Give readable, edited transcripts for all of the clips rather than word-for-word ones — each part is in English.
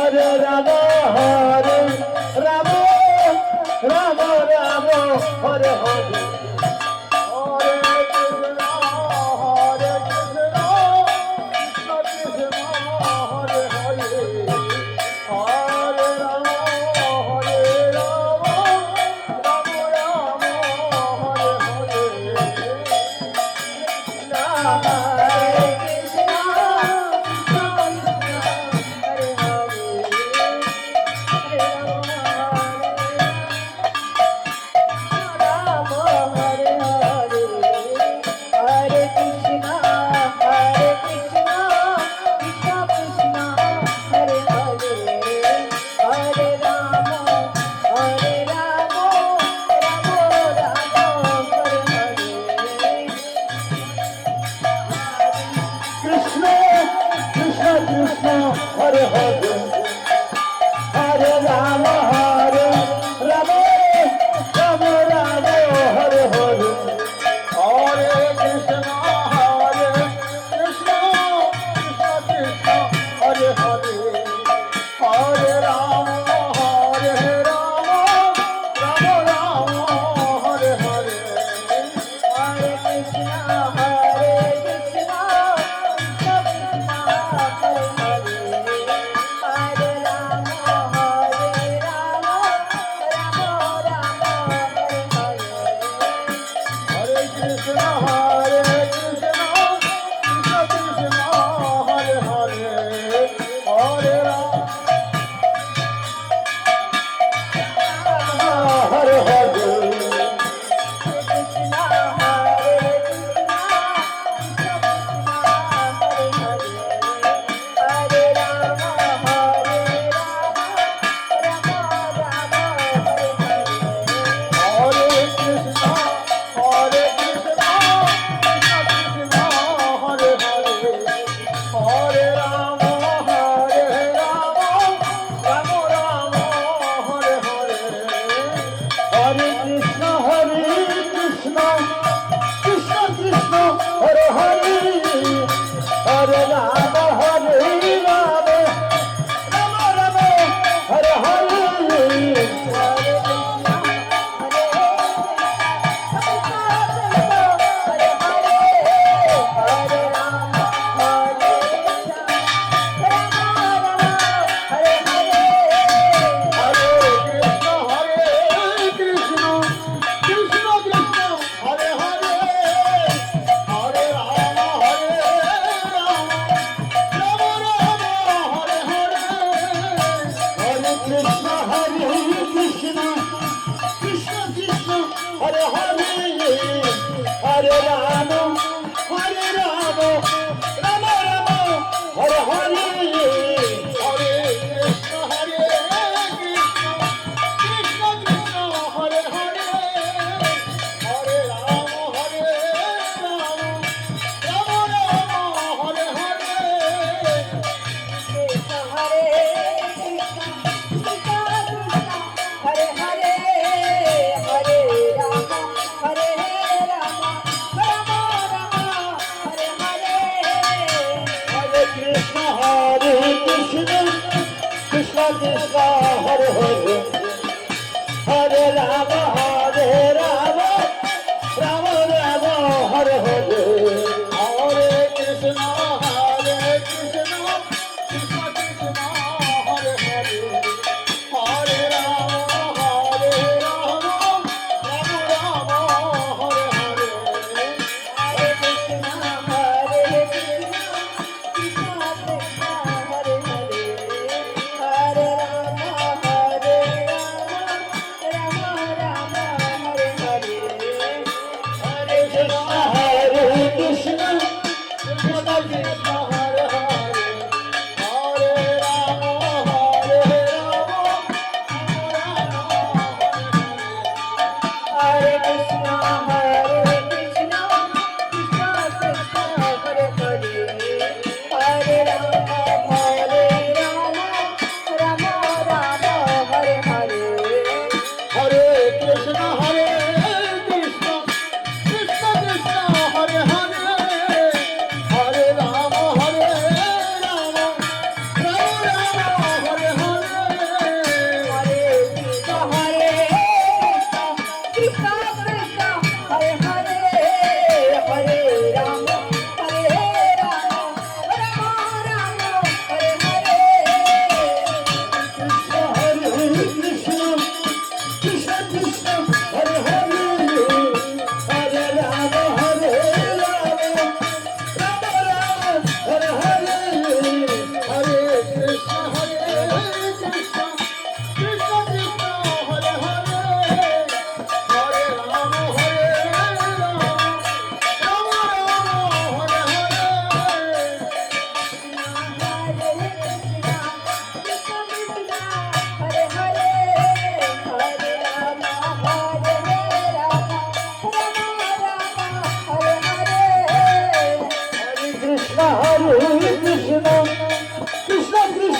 Hare Rama, Hare Rama, Rama Rama, Hare Hare. Hare Hare, Hare Rama, Hare Rama, Rama Rama, Hare Hare. Hare Krishna, Hare Krishna, Krishna Krishna, Hare Hare. Hare Rama, Hare Rama, Rama Rama, Hare Hare. Hare Krishna, Hare Krishna, Krishna Krishna, Hare Hare.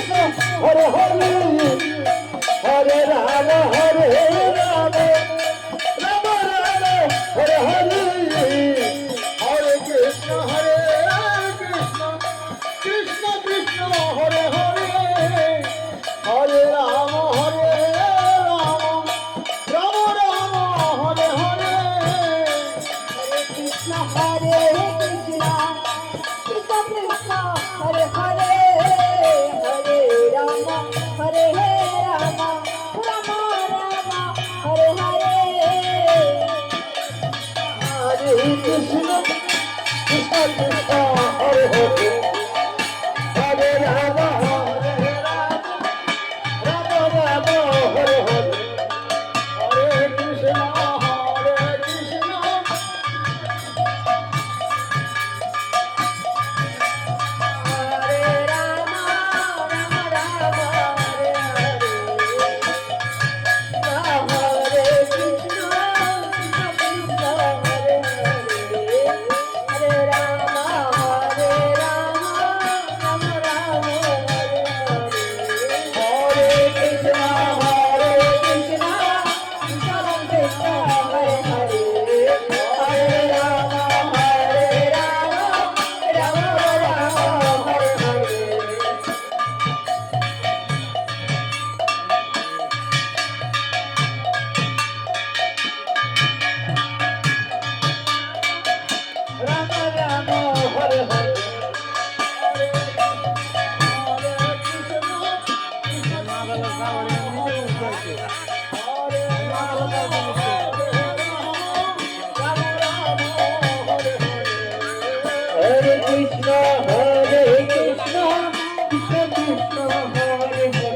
Hare Hare Hare Rama Hare Rama Rama Rama Hare Hare Hare Krishna Hare Krishna Krishna Krishna Hare Hare Hare Rama Hare Rama Rama Rama Hare Hare Krishna Hare Krishna Krishna Krishna Hare Hare Hare Rama Hare Rama Rama Rama Hare Hare Hare Krishna Krishna Krishna Hare Hare Hare Rama Hare Rama Rama Rama Hare Hare Hare Krishna Hare Rama Rama Rama Hare Hare Hare Krishna Krishna Krishna Hare Hare Hare Rama Hare Rama Rama Rama Hare Hare Hare Krishna Hare Krishna Krishna Krishna Hare Hare Hare Rama Hare Rama Rama Rama Hare Hare Rama Rama Hare Hare Hare Krishna Krishna Krishna Hare Hare